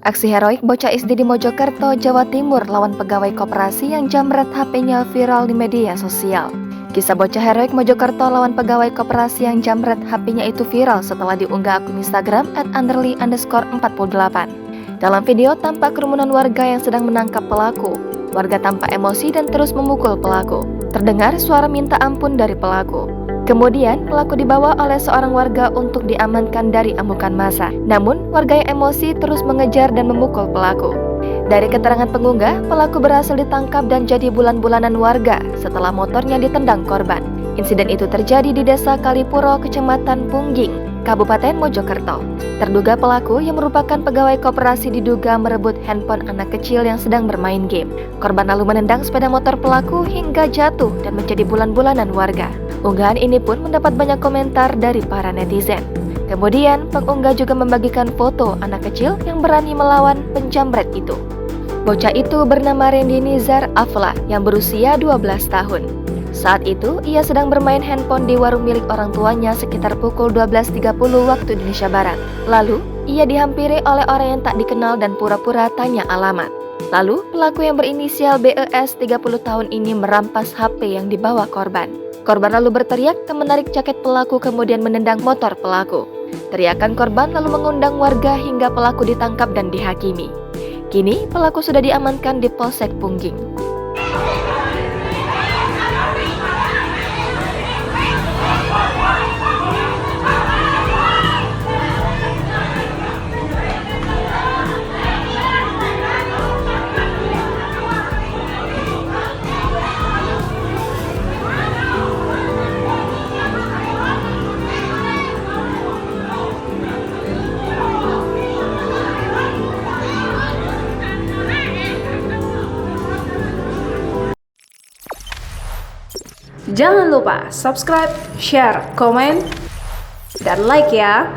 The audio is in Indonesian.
Aksi heroik bocah SD di Mojokerto, Jawa Timur lawan pegawai koperasi yang jamret HP-nya viral di media sosial. Kisah bocah heroik Mojokerto lawan pegawai koperasi yang jamret HP-nya itu viral setelah diunggah akun Instagram @underly_48. Dalam video tampak kerumunan warga yang sedang menangkap pelaku. Warga tampak emosi dan terus memukul pelaku. Terdengar suara minta ampun dari pelaku. Kemudian, pelaku dibawa oleh seorang warga untuk diamankan dari amukan massa. Namun, warga yang emosi terus mengejar dan memukul pelaku. Dari keterangan pengunggah, pelaku berhasil ditangkap dan jadi bulan-bulanan warga setelah motornya ditendang korban. Insiden itu terjadi di Desa Kalipuro, Kecamatan Pungging, Kabupaten Mojokerto. Terduga pelaku yang merupakan pegawai koperasi diduga merebut handphone anak kecil yang sedang bermain game. Korban lalu menendang sepeda motor pelaku hingga jatuh dan menjadi bulan-bulanan warga. Unggahan ini pun mendapat banyak komentar dari para netizen. Kemudian, pengunggah juga membagikan foto anak kecil yang berani melawan penjamret itu. Bocah itu bernama Randy Nizar Afla yang berusia 12 tahun. Saat itu, ia sedang bermain handphone di warung milik orang tuanya sekitar pukul 12.30 waktu Indonesia Barat. Lalu, ia dihampiri oleh orang yang tak dikenal dan pura-pura tanya alamat. Lalu, pelaku yang berinisial BES 30 tahun ini merampas HP yang dibawa korban. Korban lalu berteriak dan menarik jaket pelaku kemudian menendang motor pelaku. Teriakan korban lalu mengundang warga hingga pelaku ditangkap dan dihakimi. Kini, pelaku sudah diamankan di Polsek Pungging. Jangan lupa subscribe, share, komen, dan like ya.